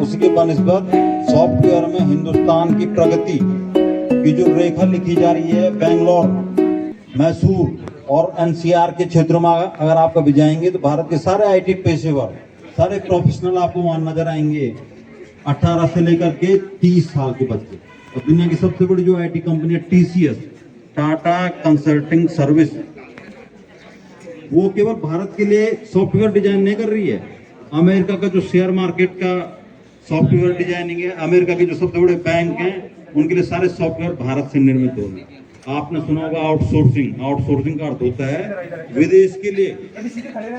उसी के बनिस्बत सॉफ्टवेयर में हिंदुस्तान की प्रगति की जो रेखा लिखी जा रही है, बेंगलोर, मैसूर और एनसीआर के क्षेत्रों में अगर आप कभी जाएंगे तो भारत के सारे आईटी पेशेवर, सारे प्रोफेशनल आपको वहां नजर आएंगे। 18 से लेकर के 30 साल के बच्चे। और दुनिया की सबसे बड़ी जो आईटी कंपनी है टीसीएस, टाटा कंसल्टिंग सर्विस, वो केवल भारत के लिए सॉफ्टवेयर डिजाइन नहीं कर रही है। अमेरिका का जो शेयर मार्केट का सॉफ्टवेयर डिजाइनिंग है, अमेरिका के जो सबसे बड़े बैंक हैं, उनके लिए सारे सॉफ्टवेयर भारत से निर्मित होंगे। आपने सुना होगा आउटसोर्सिंग। आउटसोर्सिंग का अर्थ होता है विदेश के लिए,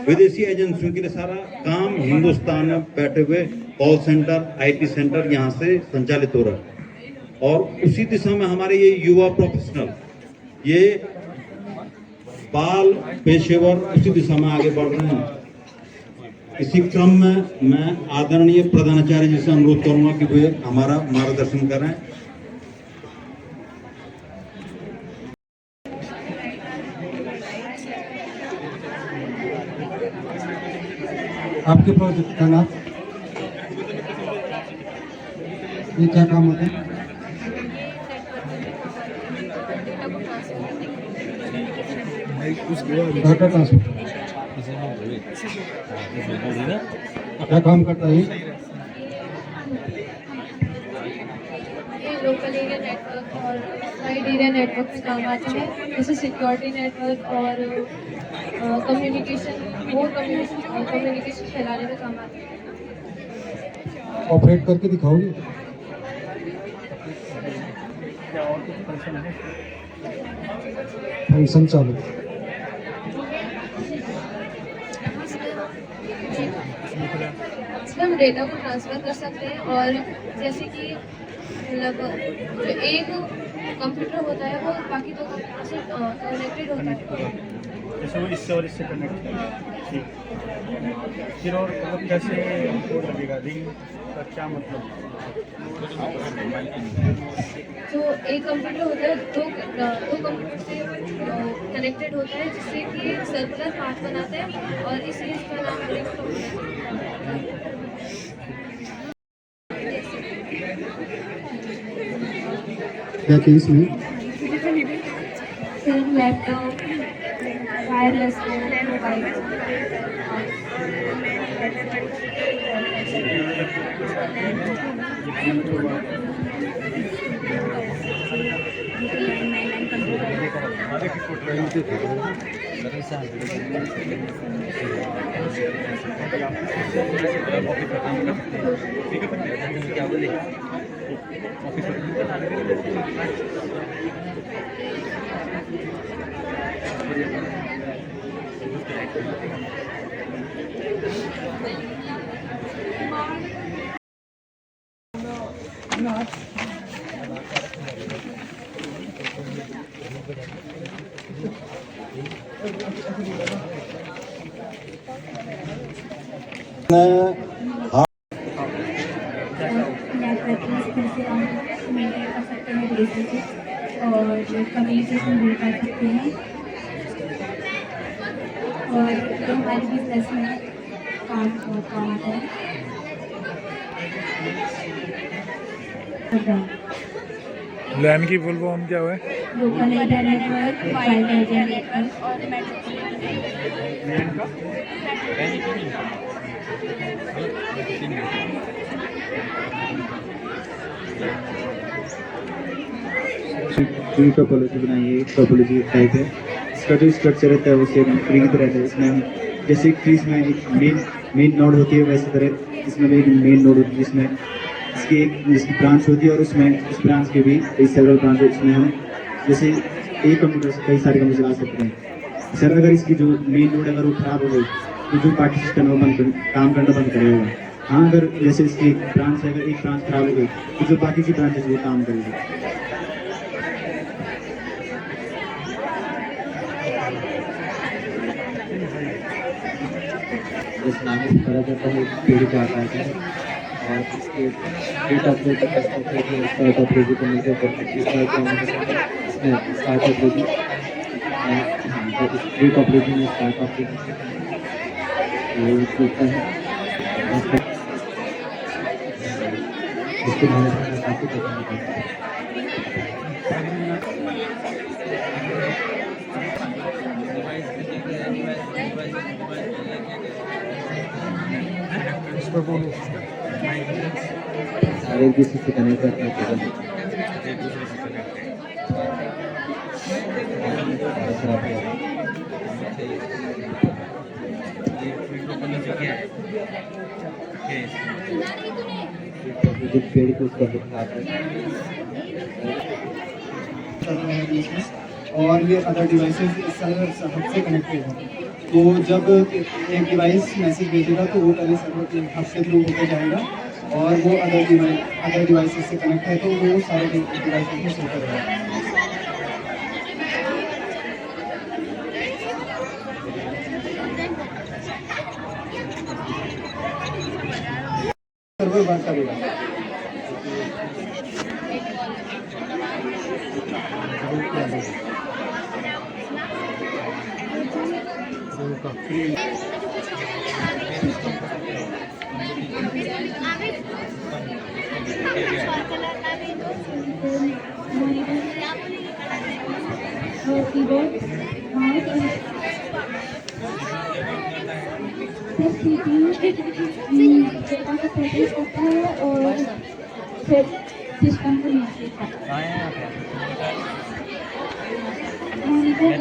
विदेशी एजेंसियों के लिए सारा काम हिंदुस्तान में बैठे हुए कॉल सेंटर, आईटी सेंटर यहाँ से संचालित हो रहा है। और उसी दिशा में हमारे ये युवा प्रोफेशनल, ये बाल पेशेवर उसी दिशा में आगे बढ़ रहे हैं। इसी क्रम में मैं आदरणीय प्रधानाचार्य जी से अनुरोध करूंगा कि वे हमारा मार्गदर्शन करें। आपके प्रोजेक्ट का नाम, ये क्या काम होता है? Data transfer. क्या काम करता है? लोकल एरिया नेटवर्क और वाइड एरिया नेटवर्क में काम आते हैं, जैसे सिक्योरिटी नेटवर्क और कम्युनिकेशन फैलाने में काम आते हैं। ऑपरेट करके दिखाओगे? फंक्शन चालू। इसमें हम डेटा को ट्रांसफ़र कर सकते हैं और जैसे कि मतलब जो एक कंप्यूटर होता है वो बाकी दो कंप्यूटर से कनेक्टेड होता है। जैसे वो इससे और इससे कनेक्ट है, ठीक। फिर और मतलब कैसे हमको लगेगा रिंग का क्या मतलब? तो एक कंप्यूटर होता है, दो कंप्यूटर से कनेक्टेड होता है, जिससे कि सर्कुलर पाथ बनाते हैं और इसलिए इसका नाम रिंग कंप्यूटर। क्या केस में? Laptop, wireless mobile. क्या बोले? और कम्युनिकेशन भी कर सकते हैं और जो हमारे बिजनेस में काम आता है। लैन की फुल फॉर्म क्या हुआ है? Local area network, wide area network और ट्री टोपोलॉजी बनाई है। टोपोलॉजी टाइप है। इसका जो स्ट्रक्चर रहता है वो सेम ट्री की तरह है। इसमें हम जैसे ट्रीज में एक मेन नोड होती है, वैसे तरह इसमें भी एक मेन नोड होती है जिसमें जिसकी ब्रांच होती है और उसमें उस ब्रांच के भी कई सेवरल ब्रांच है। इसमें हम जैसे एक कंप्यूटर से कई सारे कंप्यूटर चला सकते हैं। सर अगर इसकी जो मेन नोड अगर वो खराब हो गई तो जो पार्टी सिस्टम है वो काम करना बंद करेगा। हाँ, अगर जैसे इसकी एक ब्रांच है, अगर एक ब्रांच खराब हो गई तो जो बाकी की ब्रांचेज वो काम करेगी। इस नाम से करा जाता है पीढ़ी का आकार है और इसके date of birth start of रेजी को मिलकर स्टार्ट ऑफ रेजी डेट ऑफ रेजी में स्टार्ट ऑफ रेजी है। इसको मैनेज करना काफ़ी कठिन होता है। इस पर बोलो। और एक दूसरे से कनेक्ट रखना चाहिए। जो पेड़ को उसका दिखाते और ये अदर डिवाइसेस इस सर्वर हब से कनेक्टेड हैं। तो जब एक डिवाइस मैसेज भेजेगा तो वो पहले सर्वर के हब से थ्रू होकर जाएगा और वो अदर डिवाइसेस से कनेक्ट है तो वो सारे डिवाइसेस में शो करेगा। सर्वर वर्क करेगा। और फिर सिस्टम को नियंत्रित करता है। मॉनिटर एक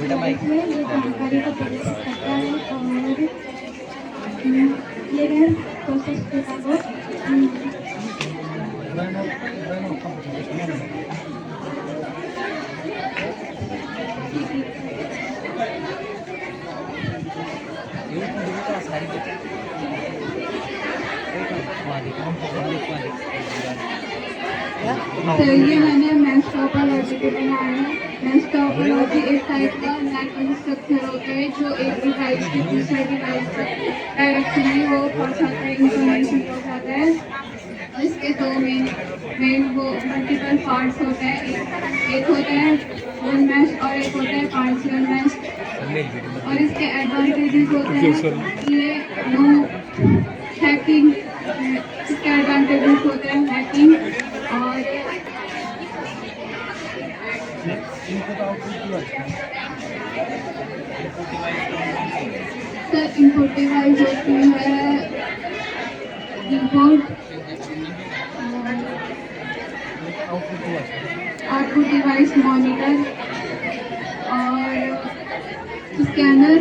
डिवाइस है जो जानकारी को प्रोसेस करता है और ये प्रोसेस डेटा को तो ये मैंने मैश टोपोलॉजी को बनाया है। मैश टोपोलॉजी एक टाइप का नेटवर्क स्ट्रक्चर होता है जो एक डिवाइस से दूसरे डिवाइस तक डायरेक्शनली वो पहुंचाता है, इंफॉर्मेशन पहुंचाता है। और इसके दो मेन वो मल्टीपल पार्ट्स होते हैं। एक होता है वन मैश और एक होता है पार्शियल मैश। और इसके एडवांटेजेस होते हैं ये हैकिंग, इसके एडवांटेजेस होते हैं हैकिंग और सर इनपुट डिवाइस होती है इनपुट, आउटपुट डिवाइस मॉनिटर और स्कैनर।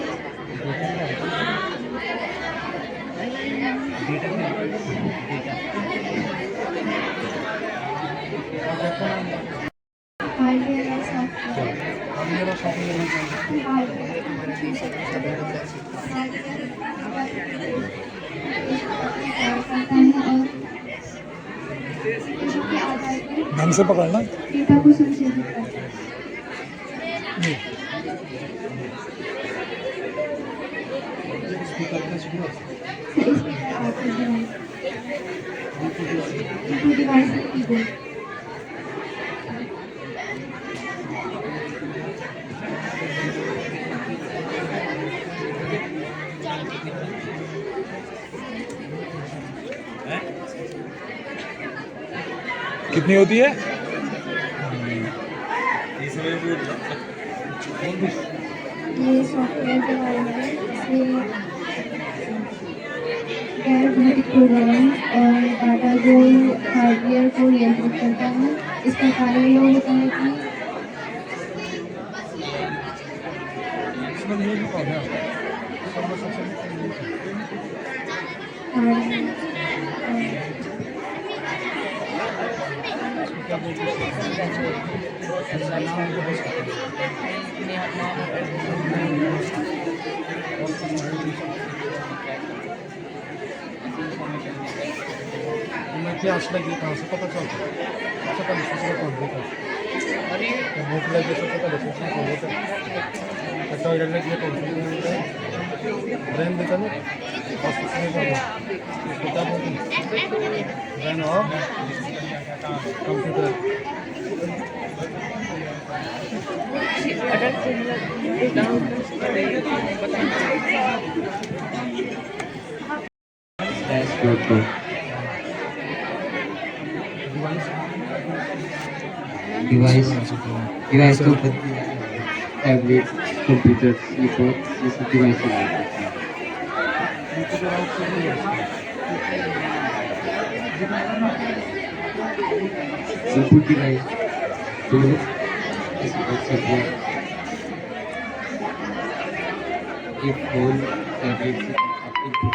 ढंग से पकड़ना। डेटा को संशोधित करता है। डिवाइस कीबोर्ड कितनी होती है? ये सॉफ्टवेयर डिवाइस है। इसे गैर भौतिक प्रोग्राम और डाटा जो हार्डवेयर को नियंत्रित करता है। इसका कार्य यह होता है कि क्या असला की कहाँ से पता चलता है? सबसे पहले सूचना कौन देता है? भूख लगे सबसे पहले सूचना कौन देता है? टॉयलेट लगी तो देता है, ब्रेन देता है, हॉस्पिटल में क्या बोलते हैं? ब्रेन और कंप्यूटर। डिवाइस डिवाइस के ऊपर टैबलेट कंप्यूटर ये सब डिवाइस इनपुट डिवाइस तो ये फोन टैबलेट से इनपुट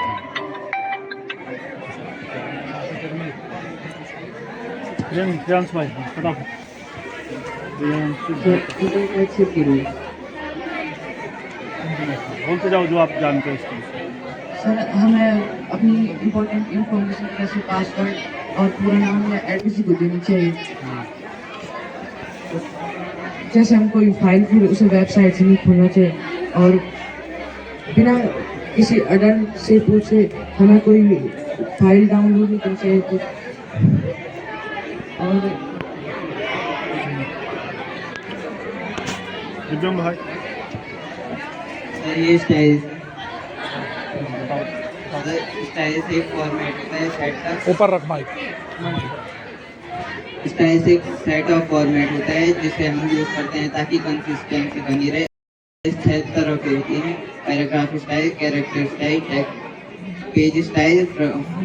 प्रियांश भाई फटाफट बोलते जाओ जो आप जानते हो इसको। सर हमें अपनी इम्पोर्टेंट इंफॉर्मेशन जैसे पासवर्ड और पूरा नाम या एड्रेस को देनी चाहिए। जैसे हम कोई फाइल फिर उसे वेबसाइट से नहीं खोलना चाहिए और बिना किसी अडल्ट से पूछे हमें कोई फाइल डाउनलोड नहीं करनी चाहिए। तो और दिव्यांग भाई ये स्टाइल एक फॉर्मेट होता है सेट का ऊपर रख माइक। स्टाइल से एक सेट ऑफ फॉर्मेट होता है जिसे हम यूज करते हैं ताकि कंसिस्टेंसी बनी रहे। इस 6 तरह की होती है: paragraph style, character style, page style,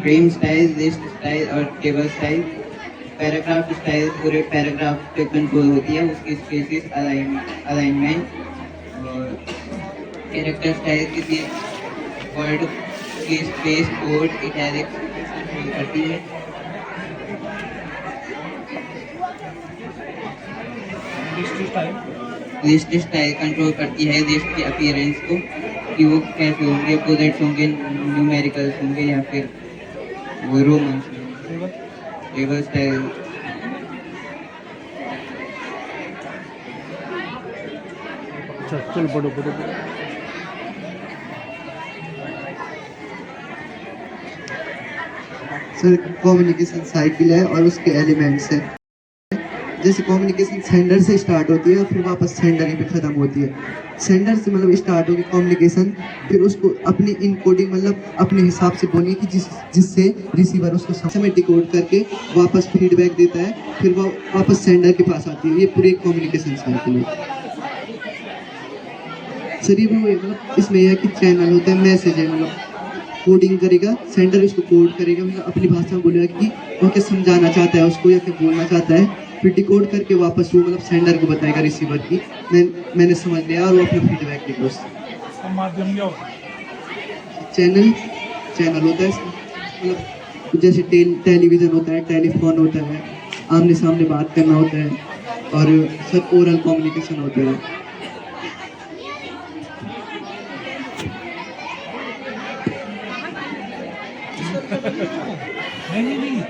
frame style, list style और टेबल स्टाइल। पैराग्राफ स्टाइल पूरे पैराग्राफ पे कंट्रोल होती है, उसकी स्पेसिस, अलाइनमेंट। और कैरेक्टर स्टाइल किसी वर्ड की स्पेस, कोड, इटैलिक्स कंट्रोल करती है। लिस्ट स्टाइल कंट्रोल करती है लिस्ट के अपीयरेंस को कि वो कैसे होंगे, बुलेट्स होंगे, न्यूमेरिकल्स होंगे या फिर वो रोमन्स होंगे। टेबल स्टाइल चल पढ़ो पढ़ो। सर कम्युनिकेशन साइकिल है और उसके एलिमेंट्स हैं। जैसे कम्युनिकेशन सेंडर से स्टार्ट होती है और फिर वापस सेंडर ही पे ख़त्म होती है। सेंडर से मतलब स्टार्ट होगी कम्युनिकेशन, फिर उसको अपनी इनकोडिंग मतलब अपने हिसाब से बोलिए कि जिससे रिसीवर उसको समय डिकोड करके वापस फीडबैक देता है, फिर वो वापस सेंडर के पास आती है। ये पूरी कम्युनिकेशन साइकिल है सर। ये मतलब इसमें यह है कि चैनल होता है, मैसेज है, मतलब कोडिंग करेगा सेंडर, उसको कोड करेगा, मतलब अपनी भाषा में बोलेगा कि वो क्या समझाना चाहता है उसको या क्या बोलना चाहता है, फिर डिकोड करके वापस वो मतलब सेंडर को बताएगा रिसीवर की मैंने समझ लिया और वो अपना फीडबैक देगा उससे। माध्यम क्या होता है? चैनल होता है मतलब जैसे टेलीविज़न होता है, टेलीफोन होता है, आमने सामने बात करना होता है, और सब ओरल कम्युनिकेशन होता है। नहीं